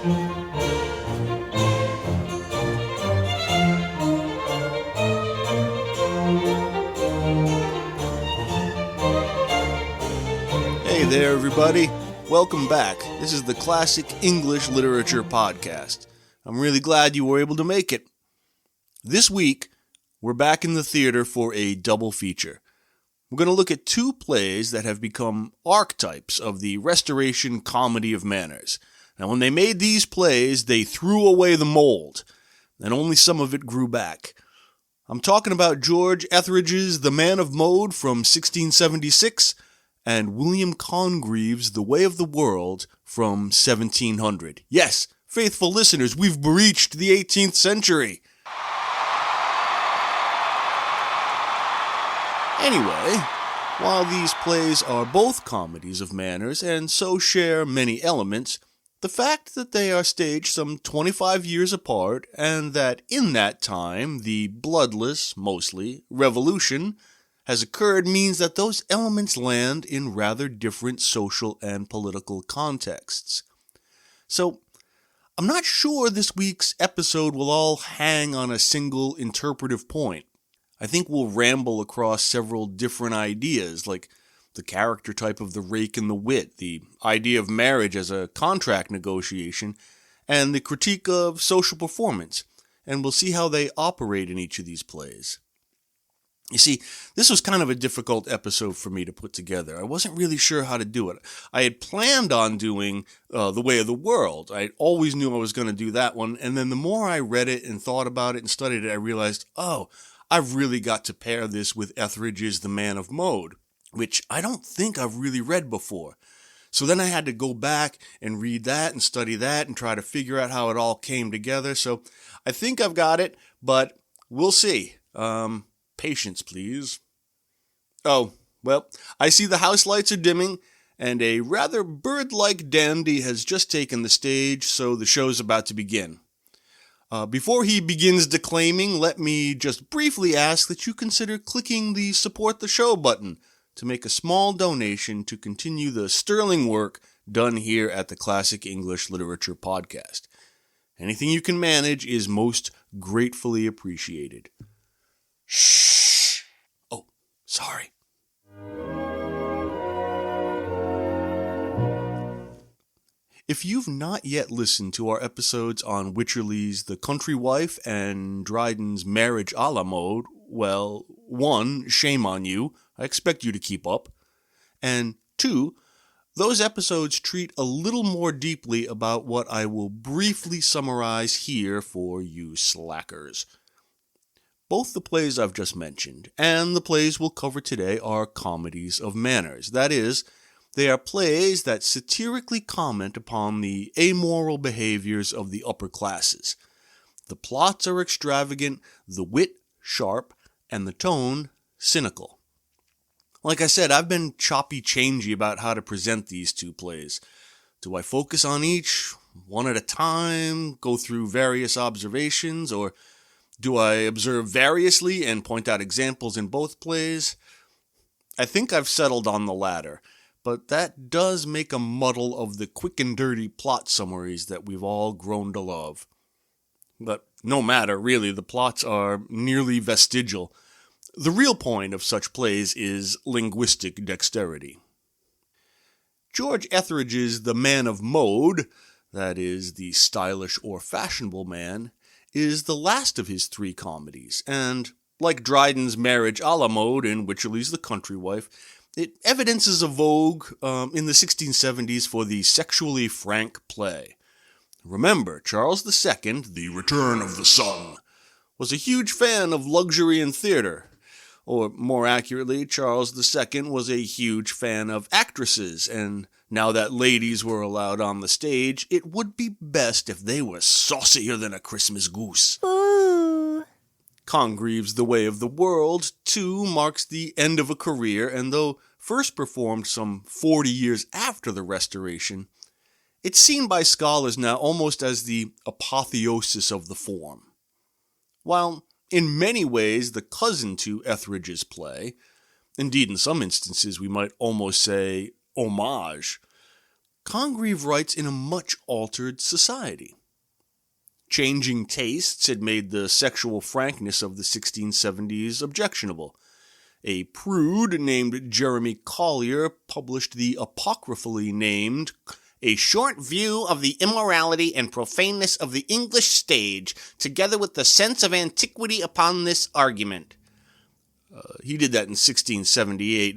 Hey there, everybody. Welcome back. This is the Classic English Literature Podcast. I'm really glad you were able to make it. This week, we're back in the theater for a double feature. We're going to look at two plays that have become archetypes of the Restoration comedy of manners. Now, when they made these plays, they threw away the mold, and only some of it grew back. I'm talking about George Etheridge's The Man of Mode from 1676 and William Congreve's The Way of the World from 1700. Yes, faithful listeners, we've breached the 18th century. Anyway, while these plays are both comedies of manners and so share many elements, the fact that they are staged some 25 years apart and that in that time the bloodless, mostly, revolution has occurred means that those elements land in rather different social and political contexts. So, I'm not sure this week's episode will all hang on a single interpretive point. I think we'll ramble across several different ideas, like the character type of the rake and the wit, the idea of marriage as a contract negotiation, and the critique of social performance, and we'll see how they operate in each of these plays. You see, this was kind of a difficult episode for me to put together. I wasn't really sure how to do it. I had planned on doing The Way of the World. I always knew I was going to do that one, and then the more I read it and thought about it and studied it, I realized, I've really got to pair this with Etheridge's The Man of Mode, which I don't think I've really read before. So then I had to go back and read that and study that and try to figure out how it all came together. So I think I've got it, but we'll see. Patience, please. Oh, well, I see the house lights are dimming, and a rather bird-like dandy has just taken the stage, so the show's about to begin. Before he begins declaiming, let me just briefly ask that you consider clicking the Support the Show button to make a small donation to continue the sterling work done here at the Classic English Literature Podcast. Anything you can manage is most gratefully appreciated. Shh. Oh, sorry. If you've not yet listened to our episodes on Wycherley's The Country Wife and Dryden's Marriage a la Mode, well, 1, shame on you. I expect you to keep up. And 2, those episodes treat a little more deeply about what I will briefly summarize here for you slackers. Both the plays I've just mentioned and the plays we'll cover today are comedies of manners. That is, they are plays that satirically comment upon the amoral behaviors of the upper classes. The plots are extravagant, the wit sharp, and the tone cynical. Like I said, I've been choppy-changey about how to present these two plays. Do I focus on each, one at a time, go through various observations, or do I observe variously and point out examples in both plays? I think I've settled on the latter, but that does make a muddle of the quick and dirty plot summaries that we've all grown to love. But no matter, really, the plots are nearly vestigial. The real point of such plays is linguistic dexterity. George Etheridge's The Man of Mode, that is, the stylish or fashionable man, is the last of his 3 comedies, and, like Dryden's Marriage a la Mode and Wycherley's The Country Wife, it evidences a vogue in the 1670s for the sexually frank play. Remember, Charles II, the Return of the Sun, was a huge fan of luxury in theater. Or, more accurately, Charles II was a huge fan of actresses, and now that ladies were allowed on the stage, it would be best if they were saucier than a Christmas goose. Ooh. Congreve's The Way of the World, too, marks the end of a career, and though first performed some 40 years after the Restoration, it's seen by scholars now almost as the apotheosis of the form. While in many ways the cousin to Etheridge's play, indeed in some instances we might almost say homage, Congreve writes in a much altered society. Changing tastes had made the sexual frankness of the 1670s objectionable. A prude named Jeremy Collier published the apocryphally named A Short View of the Immorality and Profaneness of the English Stage, together with the sense of antiquity upon this argument. He did that in 1678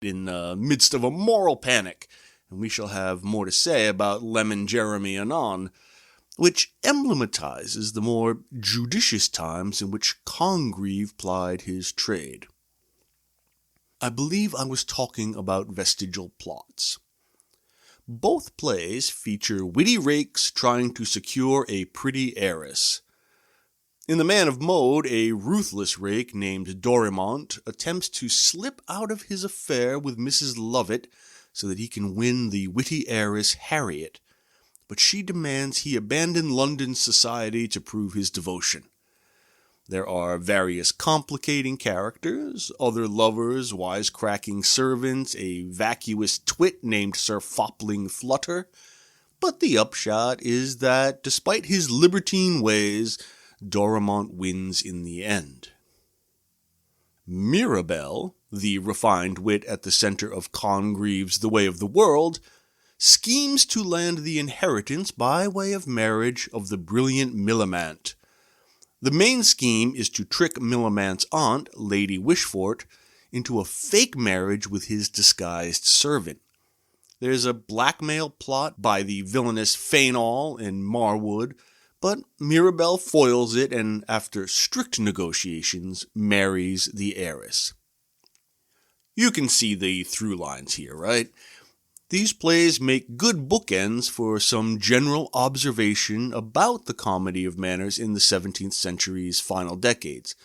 in the midst of a moral panic, and we shall have more to say about Lemon Jeremy anon, which emblematizes the more judicious times in which Congreve plied his trade. I believe I was talking about vestigial plots. Both plays feature witty rakes trying to secure a pretty heiress. In The Man of Mode, a ruthless rake named Dorimont attempts to slip out of his affair with Mrs. Lovett so that he can win the witty heiress Harriet, but she demands he abandon London society to prove his devotion. There are various complicating characters, other lovers, wisecracking servants, a vacuous twit named Sir Fopling Flutter, but the upshot is that, despite his libertine ways, Dorimont wins in the end. Mirabell, the refined wit at the center of Congreve's The Way of the World, schemes to land the inheritance by way of marriage of the brilliant Millamant. The main scheme is to trick Millamant's aunt, Lady Wishfort, into a fake marriage with his disguised servant. There's a blackmail plot by the villainous Fainall and Marwood, but Mirabell foils it and, after strict negotiations, marries the heiress. You can see the through lines here, right? These plays make good bookends for some general observation about the comedy of manners in the 17th century's final decades.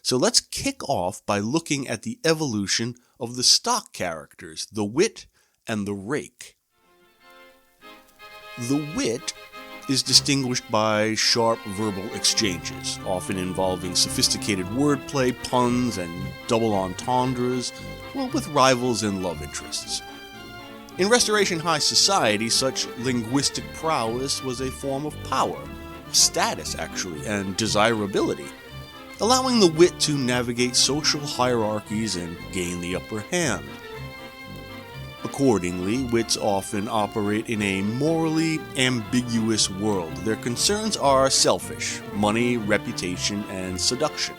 So let's kick off by looking at the evolution of the stock characters, the wit and the rake. The wit is distinguished by sharp verbal exchanges, often involving sophisticated wordplay, puns, and double entendres, with rivals and love interests. In Restoration High society, such linguistic prowess was a form of power, status actually, and desirability, allowing the wit to navigate social hierarchies and gain the upper hand. Accordingly, wits often operate in a morally ambiguous world. Their concerns are selfish: money, reputation, and seduction.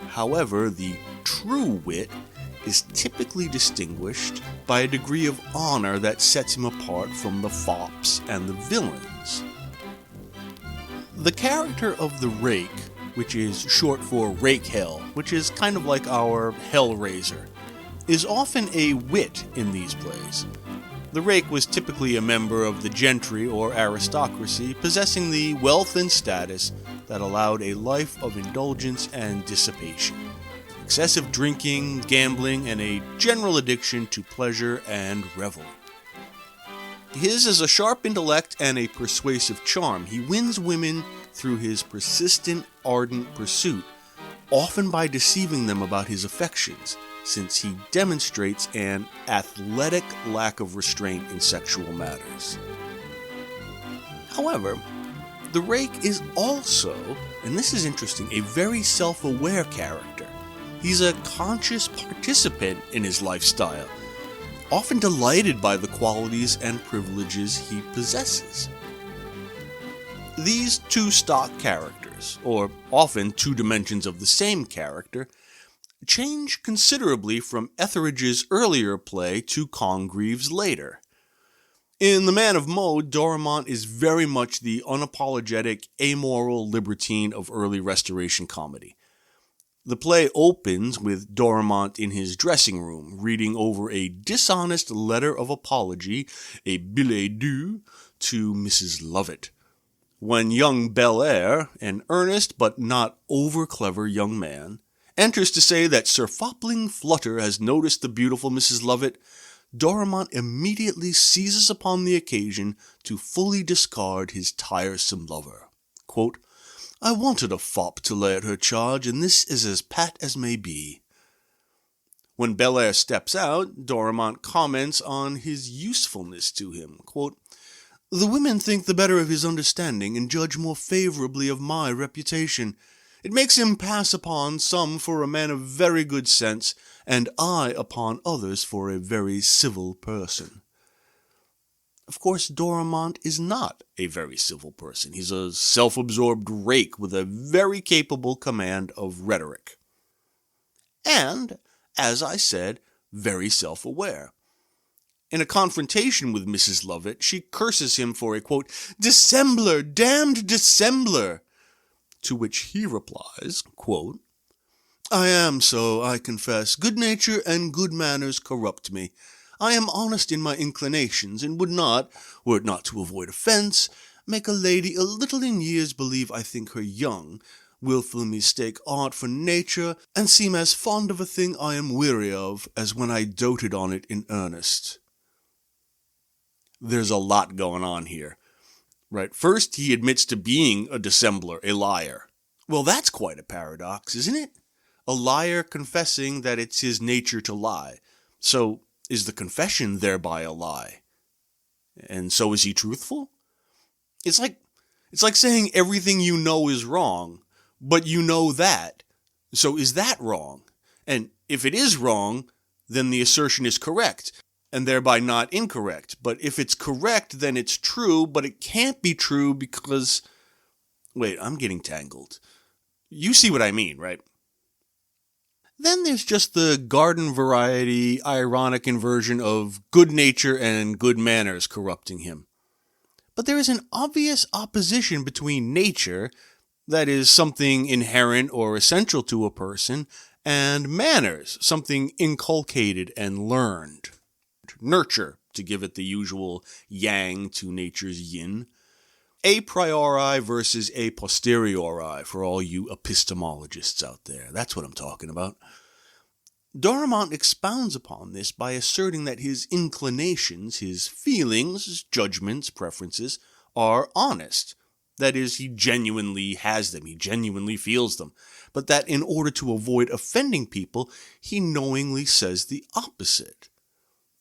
However, the true wit is typically distinguished by a degree of honor that sets him apart from the fops and the villains. The character of the rake, which is short for rake hell, which is kind of like our Hellraiser, is often a wit in these plays. The rake was typically a member of the gentry or aristocracy, possessing the wealth and status that allowed a life of indulgence and dissipation, excessive drinking, gambling, and a general addiction to pleasure and revelry. His is a sharp intellect and a persuasive charm. He wins women through his persistent, ardent pursuit, often by deceiving them about his affections, since he demonstrates an athletic lack of restraint in sexual matters. However, the rake is also, and this is interesting, a very self-aware character. He's a conscious participant in his lifestyle, often delighted by the qualities and privileges he possesses. These two stock characters, or often two dimensions of the same character, change considerably from Etheridge's earlier play to Congreve's later. In The Man of Mode, Dorimont is very much the unapologetic, amoral libertine of early Restoration comedy. The play opens with Dorimont in his dressing room, reading over a dishonest letter of apology, a billet doux, to Mrs. Lovett. When young Belair, an earnest but not over-clever young man, enters to say that Sir Fopling Flutter has noticed the beautiful Mrs. Lovett, Dorimont immediately seizes upon the occasion to fully discard his tiresome lover. Quote, "I wanted a fop to lay at her charge, and this is as pat as may be." When Belair steps out, Dorimont comments on his usefulness to him. Quote, "The women think the better of his understanding and judge more favorably of my reputation. It makes him pass upon some for a man of very good sense, and I upon others for a very civil person." Of course, Dorimont is not a very civil person. He's a self-absorbed rake with a very capable command of rhetoric. And, as I said, very self-aware. In a confrontation with Mrs. Lovett, she curses him for a, quote, "dissembler, damned dissembler," to which he replies, quote, "I am so, I confess. Good nature and good manners corrupt me. I am honest in my inclinations, and would not, were it not to avoid offence, make a lady a little in years believe I think her young, wilfully mistake art for nature, and seem as fond of a thing I am weary of, as when I doted on it in earnest." There's a lot going on here. Right, first he admits to being a dissembler, a liar. Well, that's quite a paradox, isn't it? A liar confessing that it's his nature to lie. So, is the confession thereby a lie? And so is he truthful? It's like saying everything you know is wrong, but you know that. So is that wrong? And if it is wrong, then the assertion is correct, and thereby not incorrect. But if it's correct, then it's true, but it can't be true because... Wait, I'm getting tangled. You see what I mean, right? Then there's just the garden variety, ironic inversion of good nature and good manners corrupting him. But there is an obvious opposition between nature, that is, something inherent or essential to a person, and manners, something inculcated and learned. Nurture, to give it the usual yang to nature's yin. A priori versus a posteriori for all you epistemologists out there. That's what I'm talking about. Dorimont expounds upon this by asserting that his inclinations, his feelings, his judgments, preferences, are honest. That is, he genuinely has them, he genuinely feels them. But that in order to avoid offending people, he knowingly says the opposite.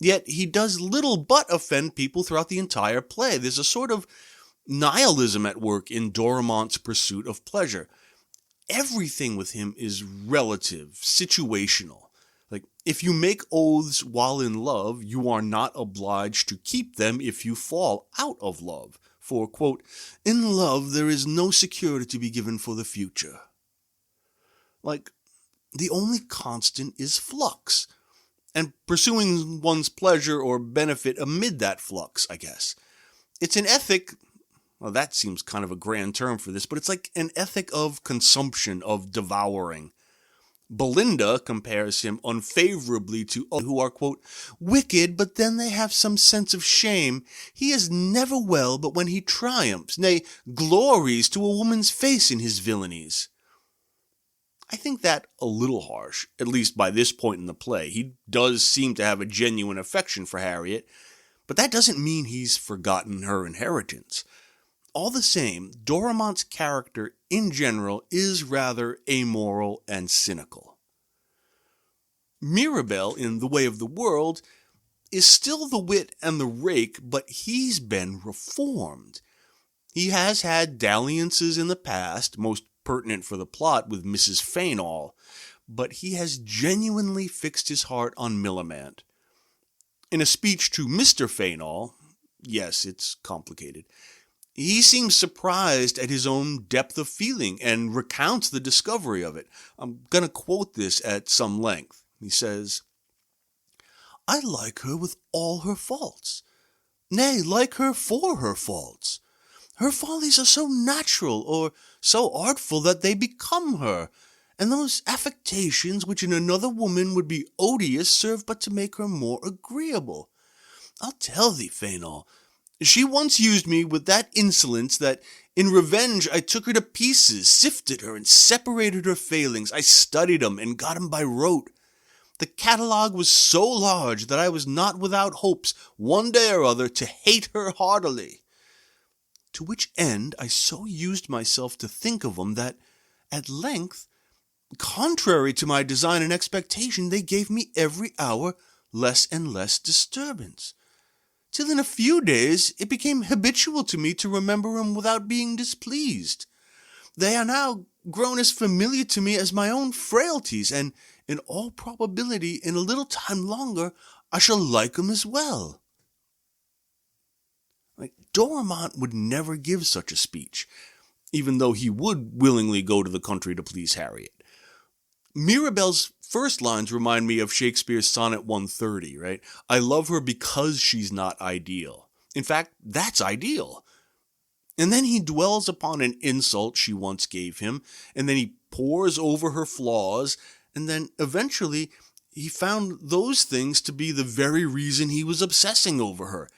Yet he does little but offend people throughout the entire play. There's a sort of nihilism at work in Dorimont's pursuit of pleasure. Everything with him is relative, situational. Like, if you make oaths while in love, you are not obliged to keep them if you fall out of love. For, quote, "in love there is no security to be given for the future." Like, the only constant is flux, and pursuing one's pleasure or benefit amid that flux, I guess. It's an ethic... Well, that seems kind of a grand term for this, but it's like an ethic of consumption, of devouring. Belinda compares him unfavorably to others who are, quote, "wicked, but then they have some sense of shame. He is never well but when he triumphs, nay, glories to a woman's face in his villainies." I think that a little harsh, at least by this point in the play. He does seem to have a genuine affection for Harriet, but that doesn't mean he's forgotten her inheritance. All the same, Dorimont's character in general is rather amoral and cynical. Mirabel, in The Way of the World, is still the wit and the rake, but he's been reformed. He has had dalliances in the past, most pertinent for the plot with Mrs. Fainall, but he has genuinely fixed his heart on Millamant. In a speech to Mr. Fainall, yes, it's complicated, he seems surprised at his own depth of feeling and recounts the discovery of it. I'm going to quote this at some length. He says, "I like her with all her faults. Nay, like her for her faults. Her follies are so natural or so artful that they become her, and those affectations which in another woman would be odious serve but to make her more agreeable. I'll tell thee, Fainall, she once used me with that insolence that, in revenge, I took her to pieces, sifted her, and separated her failings. I studied 'em and got 'em by rote. The catalogue was so large that I was not without hopes, one day or other, to hate her heartily. To which end I so used myself to think of 'em that, at length, Contrary to my design and expectation, they gave me every hour less and less disturbance, till in a few days it became habitual to me to remember them without being displeased. They are now grown as familiar to me as my own frailties, and in all probability, in a little time longer, I shall like them as well. Dorimont would never give such a speech, even though he would willingly go to the country to please Harriet. Mirabelle's first lines remind me of Shakespeare's Sonnet 130, right? I love her because she's not ideal. In fact, that's ideal. And then he dwells upon an insult she once gave him, and then he pores over her flaws, and then eventually he found those things to be the very reason he was obsessing over her.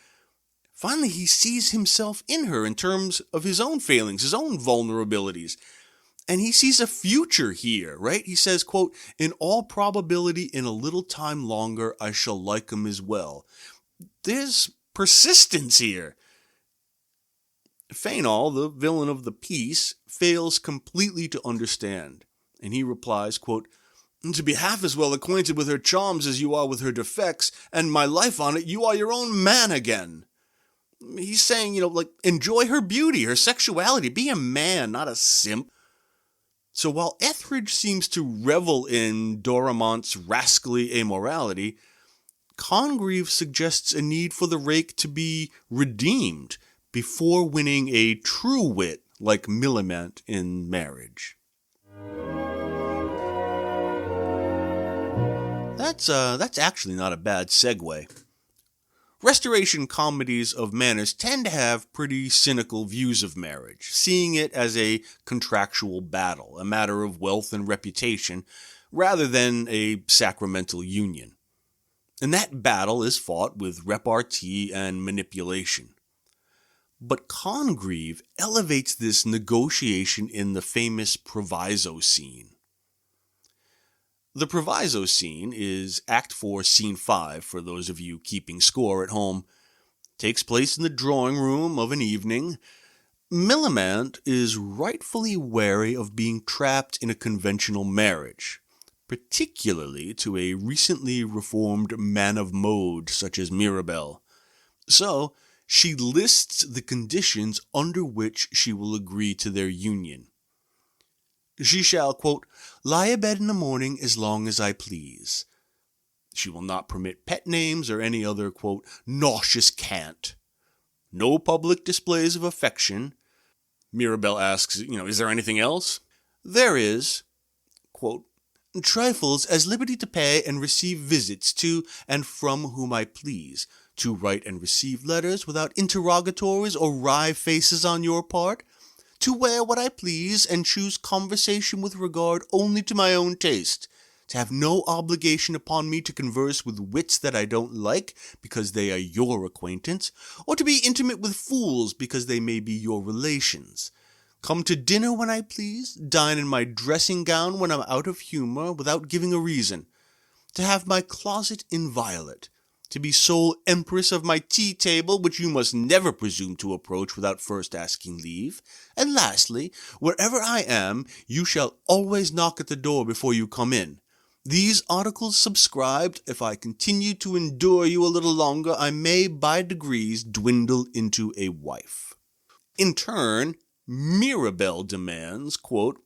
Finally, he sees himself in her in terms of his own failings, his own vulnerabilities. And he sees a future here, right? He says, quote, in all probability, in a little time longer, I shall like him as well. There's persistence here. Fainall, the villain of the piece, fails completely to understand. And he replies, quote, to be half as well acquainted with her charms as you are with her defects, and my life on it, you are your own man again. He's saying, enjoy her beauty, her sexuality. Be a man, not a simp. So while Etheridge seems to revel in Dorimon's rascally amorality, Congreve suggests a need for the rake to be redeemed before winning a true wit like Millamant in marriage. That's actually not a bad segue. Restoration comedies of manners tend to have pretty cynical views of marriage, seeing it as a contractual battle, a matter of wealth and reputation, rather than a sacramental union. And that battle is fought with repartee and manipulation. But Congreve elevates this negotiation in the famous proviso scene. The proviso scene is Act 4, Scene 5, for those of you keeping score at home. Takes place in the drawing room of an evening. Millamant is rightfully wary of being trapped in a conventional marriage, particularly to a recently reformed man of mode such as Mirabelle. So, she lists the conditions under which she will agree to their union. She shall, quote, lie abed in the morning as long as I please. She will not permit pet names or any other, quote, nauseous cant. No public displays of affection. Mirabelle asks, is there anything else? There is, quote, trifles as liberty to pay and receive visits to and from whom I please, to write and receive letters without interrogatories or wry faces on your part, to wear what I please and choose conversation with regard only to my own taste, to have no obligation upon me to converse with wits that I don't like because they are your acquaintance, or to be intimate with fools because they may be your relations. Come to dinner when I please, dine in my dressing gown when I'm out of humor without giving a reason, to have my closet inviolate, to be sole empress of my tea-table, which you must never presume to approach without first asking leave. And lastly, wherever I am, you shall always knock at the door before you come in. These articles subscribed, if I continue to endure you a little longer, I may by degrees dwindle into a wife. In turn, Mirabelle demands, quote,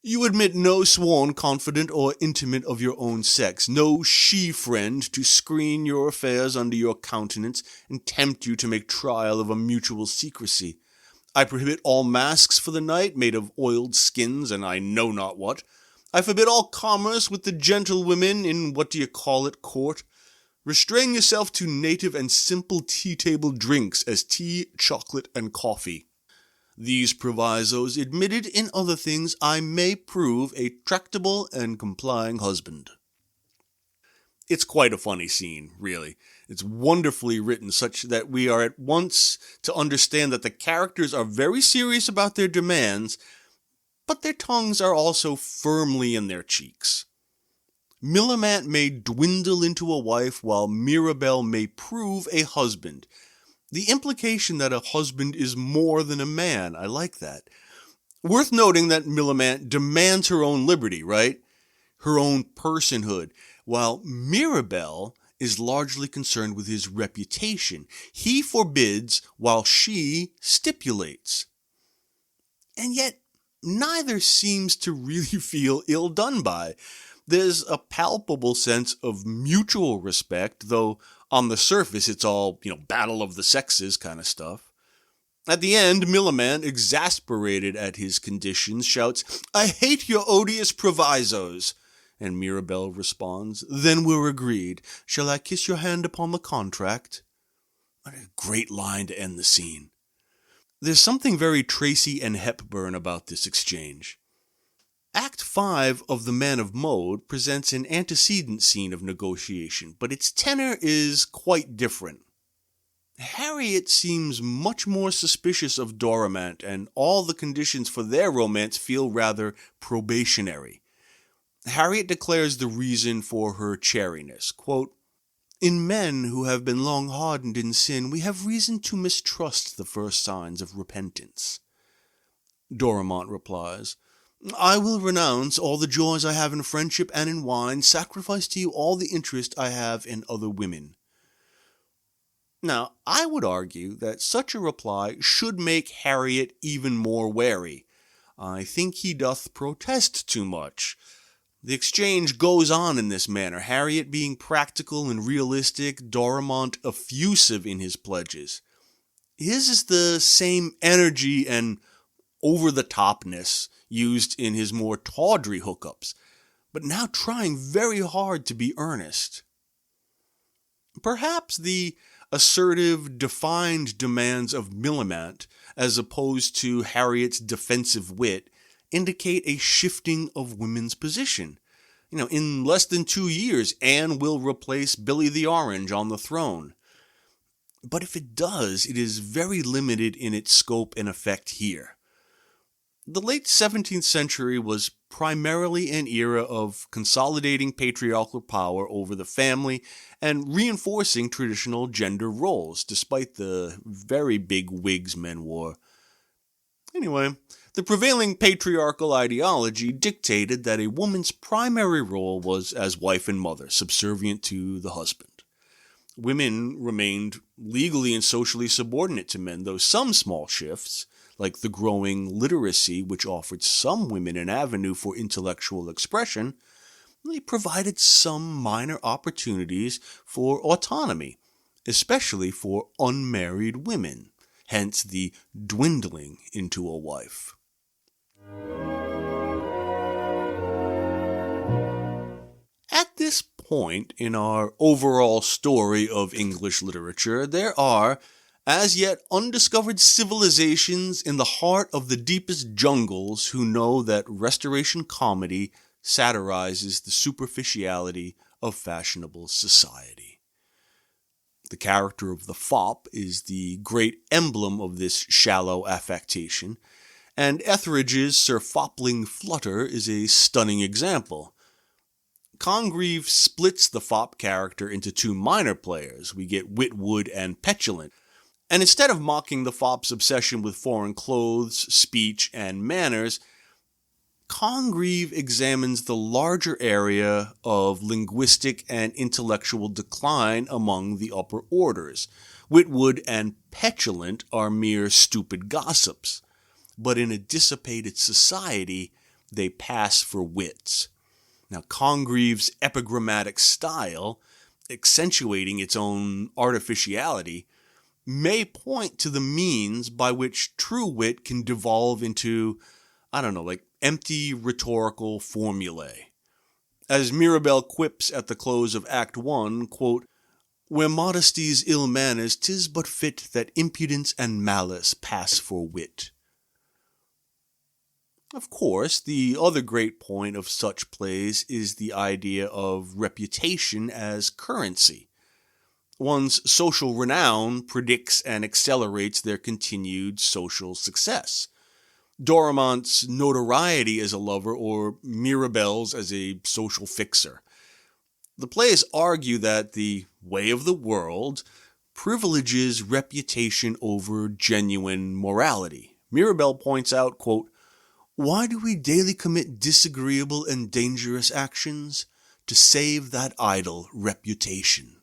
you admit no sworn confidant or intimate of your own sex, no she-friend to screen your affairs under your countenance and tempt you to make trial of a mutual secrecy. I prohibit all masks for the night made of oiled skins and I know not what. I forbid all commerce with the gentlewomen in what-do-you-call-it court. Restrain yourself to native and simple tea-table drinks as tea, chocolate, and coffee. These provisos admitted in other things, I may prove a tractable and complying husband. It's quite a funny scene, really. It's wonderfully written such that we are at once to understand that the characters are very serious about their demands, but their tongues are also firmly in their cheeks. Millamant may dwindle into a wife while Mirabelle may prove a husband. The implication that a husband is more than a man, I like that. Worth noting that Millamant demands her own liberty, right? Her own personhood, while Mirabelle is largely concerned with his reputation. He forbids while she stipulates. And yet, neither seems to really feel ill done by. There's a palpable sense of mutual respect, though on the surface it's all, battle of the sexes kind of stuff. At the end, Millamant, exasperated at his conditions, shouts, "I hate your odious provisos." And Mirabelle responds, "Then we're agreed. Shall I kiss your hand upon the contract?" What a great line to end the scene. There's something very Tracy and Hepburn about this exchange. Act 5 of The Man of Mode presents an antecedent scene of negotiation, but its tenor is quite different. Harriet seems much more suspicious of Dorimant, and all the conditions for their romance feel rather probationary. Harriet declares the reason for her chariness, quote, "In men who have been long hardened in sin, we have reason to mistrust the first signs of repentance." Dorimant replies, "I will renounce all the joys I have in friendship and in wine, sacrifice to you all the interest I have in other women." Now, I would argue that such a reply should make Harriet even more wary. I think he doth protest too much. The exchange goes on in this manner, Harriet being practical and realistic, Dorimant effusive in his pledges. His is the same energy and over-the-topness used in his more tawdry hookups, but now trying very hard to be earnest. Perhaps the assertive, defined demands of Millamant, as opposed to Harriet's defensive wit, indicate a shifting of women's position. In less than 2 years, Anne will replace Billy the Orange on the throne. But if it does, it is very limited in its scope and effect here. The late 17th century was primarily an era of consolidating patriarchal power over the family and reinforcing traditional gender roles, despite the very big wigs men wore. Anyway, the prevailing patriarchal ideology dictated that a woman's primary role was as wife and mother, subservient to the husband. Women remained legally and socially subordinate to men, though some small shifts, like the growing literacy which offered some women an avenue for intellectual expression, they provided some minor opportunities for autonomy, especially for unmarried women, hence the dwindling into a wife. At this point in our overall story of English literature, there are as yet undiscovered civilizations in the heart of the deepest jungles who know that Restoration comedy satirizes the superficiality of fashionable society. The character of the fop is the great emblem of this shallow affectation, and Etheridge's Sir Fopling Flutter is a stunning example. Congreve splits the fop character into two minor players. We get Witwoud and Petulant. And instead of mocking the fop's obsession with foreign clothes, speech, and manners, Congreve examines the larger area of linguistic and intellectual decline among the upper orders. Witwoud and Petulant are mere stupid gossips, but in a dissipated society, they pass for wits. Now, Congreve's epigrammatic style, accentuating its own artificiality, may point to the means by which true wit can devolve into, empty rhetorical formulae. As Mirabelle quips at the close of Act 1, quote, "Where modesty's ill manners, 'tis but fit that impudence and malice pass for wit." Of course, the other great point of such plays is the idea of reputation as currency. One's social renown predicts and accelerates their continued social success. Dorimant's notoriety as a lover or Mirabelle's as a social fixer. The plays argue that the way of the world privileges reputation over genuine morality. Mirabelle points out, quote, Why do we daily commit disagreeable and dangerous actions? To save that idle reputation.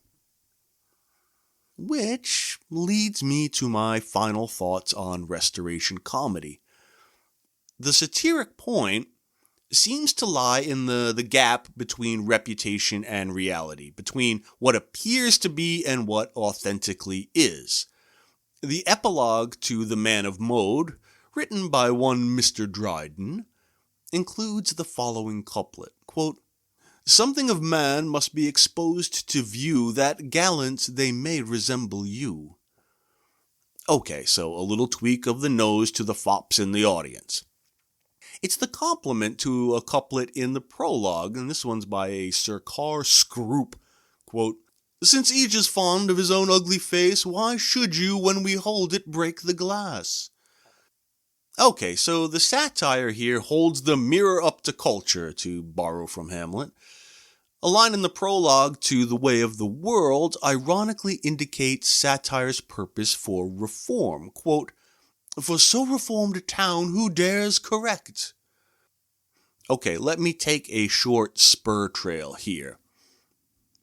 Which leads me to my final thoughts on Restoration comedy. The satiric point seems to lie in the gap between reputation and reality, between what appears to be and what authentically is. The epilogue to The Man of Mode, written by one Mr. Dryden, includes the following couplet, quote, "Something of man must be exposed to view, that gallant they may resemble you." Okay, so a little tweak of the nose to the fops in the audience. It's the complement to a couplet in the prologue, and this one's by a Sir Car Scroop, quote, "Since each is fond of his own ugly face, why should you, when we hold it, break the glass?" Okay, so the satire here holds the mirror up to culture, to borrow from Hamlet. A line in the prologue to The Way of the World ironically indicates satire's purpose for reform. Quote, "For so reformed a town, who dares correct?" Okay, let me take a short spur trail here.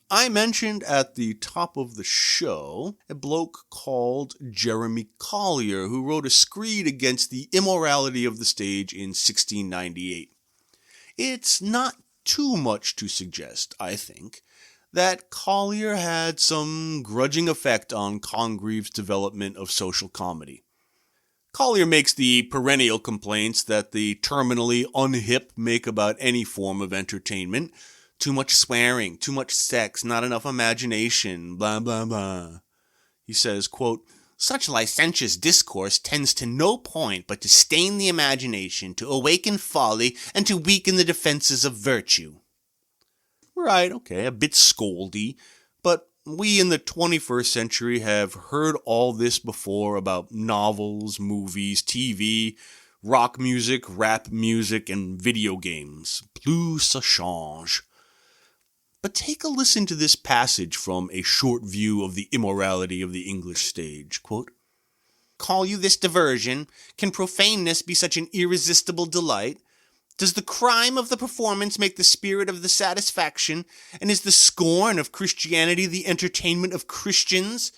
I mentioned at the top of the show a bloke called Jeremy Collier, who wrote a screed against the immorality of the stage in 1698. It's not too much to suggest, I think, that Collier had some grudging effect on Congreve's development of social comedy. Collier makes the perennial complaints that the terminally unhip make about any form of entertainment. Too much swearing, too much sex, not enough imagination, blah blah blah. He says, quote, "Such licentious discourse tends to no point but to stain the imagination, to awaken folly, and to weaken the defenses of virtue." Right, okay, a bit scoldy, but we in the 21st century have heard all this before about novels, movies, TV, rock music, rap music, and video games. Plus ça change. But take a listen to this passage from A Short View of the Immorality of the English Stage. Quote, "Call you this diversion? Can profaneness be such an irresistible delight? Does the crime of the performance make the spirit of the satisfaction? And is the scorn of Christianity the entertainment of Christians?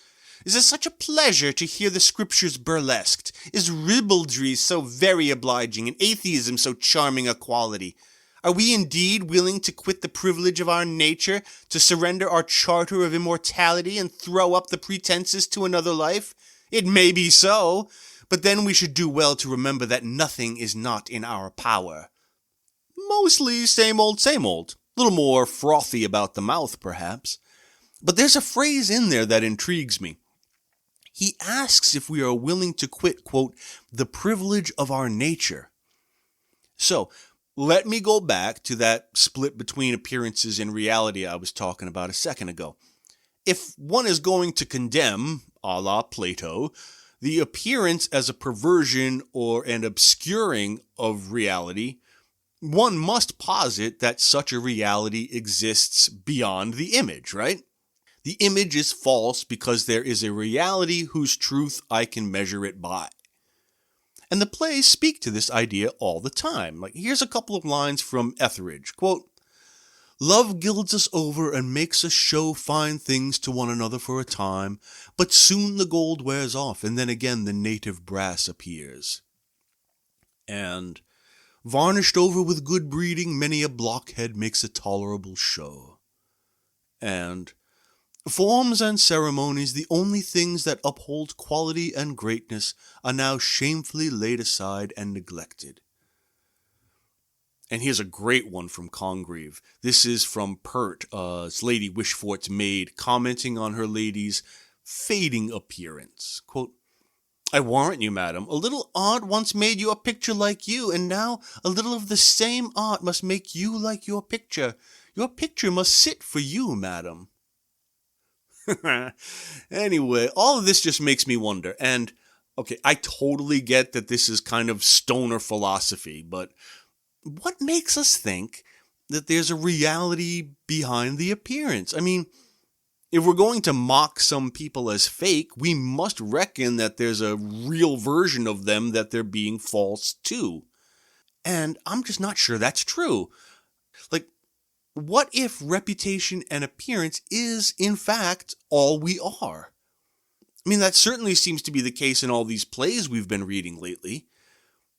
Is it such a pleasure to hear the scriptures burlesqued? Is ribaldry so very obliging, and atheism so charming a quality? Are we indeed willing to quit the privilege of our nature, to surrender our charter of immortality, and throw up the pretenses to another life? It may be so, but then we should do well to remember that nothing is not in our power." Mostly same old, a little more frothy about the mouth, perhaps. But there's a phrase in there that intrigues me. He asks if we are willing to quit, quote, "the privilege of our nature." So, let me go back to that split between appearances and reality I was talking about a second ago. If one is going to condemn, a la Plato, the appearance as a perversion or an obscuring of reality, one must posit that such a reality exists beyond the image, right? The image is false because there is a reality whose truth I can measure it by. And the plays speak to this idea all the time. Like, here's a couple of lines from Etheridge. Quote, "Love gilds us over and makes us show fine things to one another for a time, but soon the gold wears off, and then again the native brass appears." And, "Varnished over with good breeding, many a blockhead makes a tolerable show." And, "Forms and ceremonies, the only things that uphold quality and greatness, are now shamefully laid aside and neglected." And here's a great one from Congreve. This is from Pert, it's Lady Wishfort's maid, commenting on her lady's fading appearance. Quote, "I warrant you, madam, a little art once made you a picture like you, and now a little of the same art must make you like your picture. Your picture must sit for you, madam." Anyway, all of this just makes me wonder. And, okay, I totally get that this is kind of stoner philosophy, but what makes us think that there's a reality behind the appearance? I mean, if we're going to mock some people as fake, we must reckon that there's a real version of them that they're being false to. And I'm just not sure that's true. Like, what if reputation and appearance is, in fact, all we are? I mean, that certainly seems to be the case in all these plays we've been reading lately.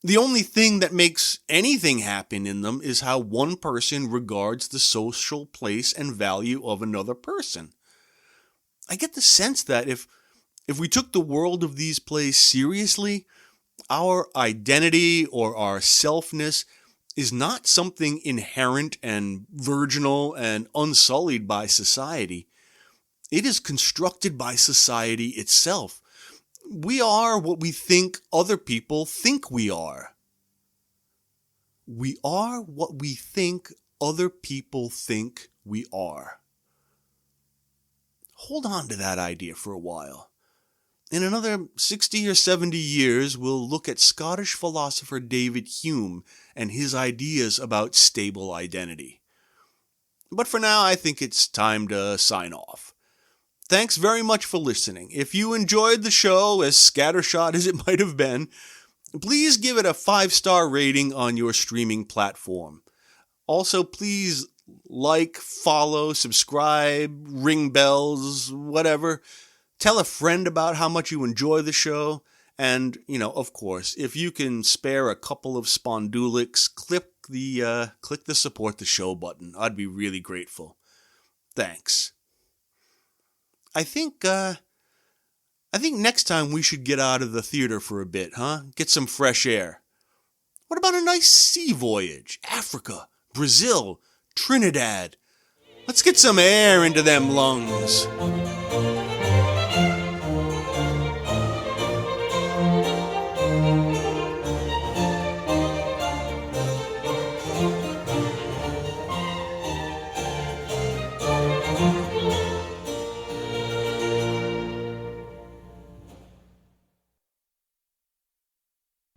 The only thing that makes anything happen in them is how one person regards the social place and value of another person. I get the sense that if we took the world of these plays seriously, our identity or our selfness is not something inherent and virginal and unsullied by society. It is constructed by society itself. We are what we think other people think we are. We are what we think other people think we are. Hold on to that idea for a while. In another 60 or 70 years, we'll look at Scottish philosopher David Hume and his ideas about stable identity. But for now, I think it's time to sign off. Thanks very much for listening. If you enjoyed the show, as scattershot as it might have been, please give it a 5-star rating on your streaming platform. Also, please like, follow, subscribe, ring bells, whatever. Tell a friend about how much you enjoy the show. And, of course, if you can spare a couple of spondulics, click the support the show button. I'd be really grateful. Thanks. I think next time we should get out of the theater for a bit, huh? Get some fresh air. What about a nice sea voyage? Africa, Brazil, Trinidad. Let's get some air into them lungs.